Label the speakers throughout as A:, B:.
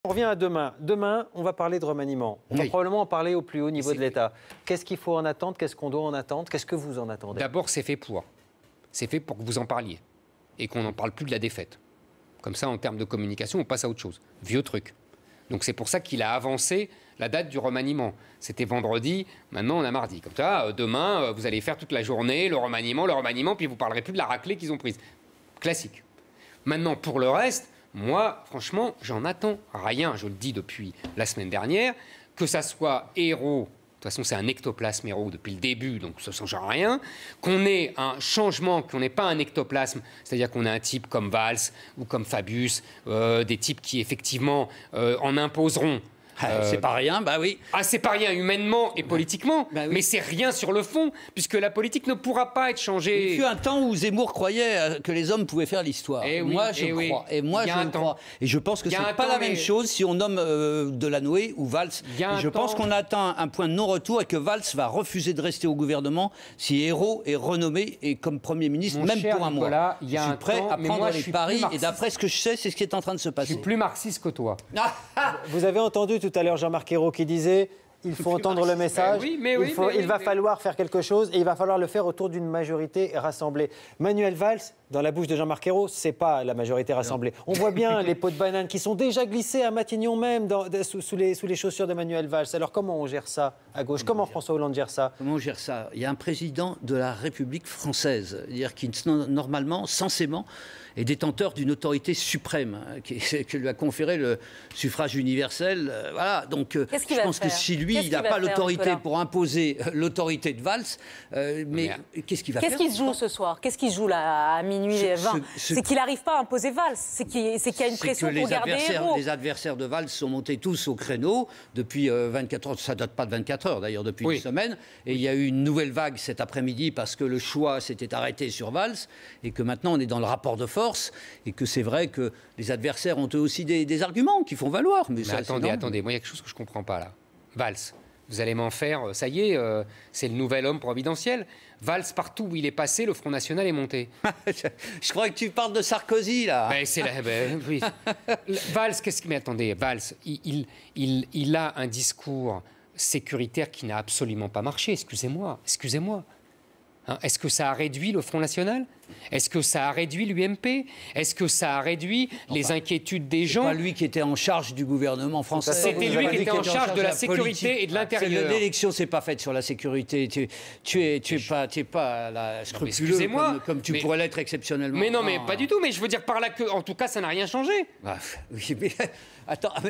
A: On revient à demain. Demain, on va parler de remaniement. On va probablement en parler au plus haut niveau de l'État. Qu'est-ce qu'il faut en attendre? Qu'est-ce qu'on doit en attendre? Qu'est-ce que vous en attendez?
B: D'abord, c'est fait pour. C'est fait pour que vous en parliez et qu'on n'en parle plus de la défaite. Comme ça, en termes de communication, on passe à autre chose. Vieux truc. Donc c'est pour ça qu'il a avancé la date du remaniement. C'était vendredi, maintenant on a mardi. Comme ça, demain, vous allez faire toute la journée le remaniement, puis vous ne parlerez plus de la raclée qu'ils ont prise. Classique. Maintenant, pour le reste, moi, franchement, j'en attends rien. Je le dis depuis la semaine dernière. Que ça soit Hérault, de toute façon, c'est un ectoplasme Hérault depuis le début, donc ça ne change rien. Qu'on ait un changement, qu'on n'ait pas un ectoplasme, c'est-à-dire qu'on a un type comme Valls ou comme Fabius, des types qui, effectivement, en imposeront.
C: C'est pas rien, bah oui.
B: Ah, c'est pas rien humainement et politiquement, oui. Mais c'est rien sur le fond, puisque la politique ne pourra pas être changée.
C: Il fut un temps où Zemmour croyait que les hommes pouvaient faire l'histoire.
B: Oui,
C: moi, je crois. Et moi, je crois. Et je pense que c'est pas la même chose si on nomme Delanoë ou Valls. Je pense qu'on atteint un point de non-retour et que Valls va refuser de rester au gouvernement si Hérault est renommé et comme Premier ministre, même pour un mois. Je suis prêt à prendre les paris et d'après ce que je sais, c'est ce qui est en train de se passer.
B: Je suis plus marxiste que toi.
A: Vous avez entendu tout à l'heure Jean-Marc Ayrault qui disait il faut entendre le message, il va falloir faire quelque chose et il va falloir le faire autour d'une majorité rassemblée. Manuel Valls, dans la bouche de Jean-Marc Ayrault, c'est pas la majorité rassemblée. On voit bien les pots de banane qui sont déjà glissés à Matignon même sous les chaussures de Manuel Valls. Alors comment on gère ça à gauche? Comment François Hollande gère ça?
C: Comment on gère ça? Il y a un président de la République française, c'est-à-dire qui normalement, censément, est détenteur d'une autorité suprême que lui a conféré le suffrage universel. Voilà. Donc, je pense que si lui, il n'a pas l'autorité pour imposer l'autorité de Valls, mais qu'est-ce qu'il va faire?
D: Qu'est-ce qui se joue ce soir? Qu'est-ce qui se joue là à minuit 20? C'est qu'il n'arrive pas à imposer Valls. C'est qu'il y a une pression pour garder Hérault.
C: Les adversaires de Valls sont montés tous au créneau depuis 24 heures. Ça ne date pas de 24 heures d'ailleurs, depuis une semaine. Et il y a eu une nouvelle vague cet après-midi parce que le choix s'était arrêté sur Valls et que maintenant on est dans le rapport de force et que c'est vrai que les adversaires ont eux aussi des arguments qui font valoir. Mais ça,
B: attendez, moi il y a quelque chose que je ne comprends pas là. Valls, vous allez m'en faire, ça y est, c'est le nouvel homme providentiel. Valls, partout où il est passé, le Front National est monté.
C: Je crois que tu parles de Sarkozy, là.
B: Oui. Valls, mais attendez, Valls, il a un discours sécuritaire qui n'a absolument pas marché, excusez-moi. Hein, est-ce que ça a réduit le Front National? Est-ce que ça a réduit l'UMP? Est-ce que ça a réduit les inquiétudes des gens?
C: C'est pas lui qui était en charge du gouvernement français.
B: C'était lui qui était en charge de la sécurité et de l'intérieur.
C: L'élection, c'est pas faite sur la sécurité. Tu es pas scrupuleux comme tu pourrais l'être exceptionnellement.
B: Mais non, mais pas du tout. Mais je veux dire par là que, en tout cas, ça n'a rien changé.
C: Oui, mais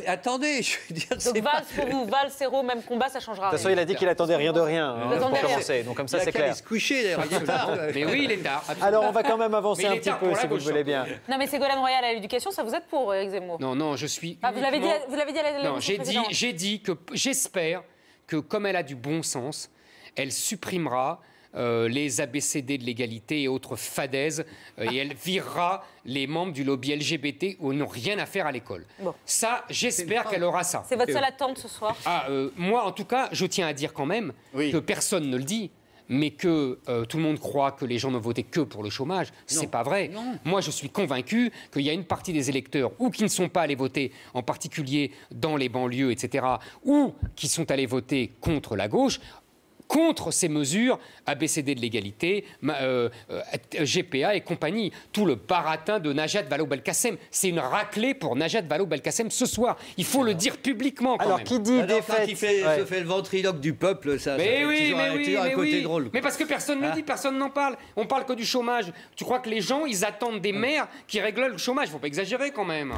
C: attendez, je veux dire.
D: Donc Valls, pour vous, Valls, Hérault, même combat, ça changera.
A: De toute façon, il a dit qu'il attendait rien de rien pour commencer. Donc comme ça, c'est clair.
C: Il a se coucher d'ailleurs. Il est tard.
B: Mais oui, il est tard.
A: Alors on va quand même avancer un petit peu si vous le voulez bien.
D: Non mais Ségolène Royal à l'éducation, ça vous aide pour Éric Zemmour?
B: Non, je suis.
D: Vous l'avez dit à la.
B: Non, j'ai dit que j'espère que comme elle a du bon sens, elle supprimera les ABCD de l'égalité et autres fadaises et elle virera les membres du lobby LGBT où ils n'ont rien à faire à l'école. Bon. Ça, j'espère qu'elle aura ça.
D: C'est votre seule attente ce soir?
B: Moi, en tout cas, je tiens à dire quand même que personne ne le dit. Mais que tout le monde croit que les gens ne votaient que pour le chômage, c'est pas vrai. Non. Moi, je suis convaincu qu'il y a une partie des électeurs ou qui ne sont pas allés voter, en particulier dans les banlieues, etc., ou qui sont allés voter contre la gauche, contre ces mesures ABCD de l'égalité, GPA et compagnie. Tout le baratin de Najat Vallaud-Belkacem. C'est une raclée pour Najat Vallaud-Belkacem ce soir. Il faut le dire publiquement quand même.
A: Qui dit
C: défaite, il se fait le ventriloque du peuple, ça un côté drôle.
B: Mais parce que personne ne dit, personne n'en parle. On parle que du chômage. Tu crois que les gens, ils attendent des maires qui règlent le chômage? Il ne faut pas exagérer quand même.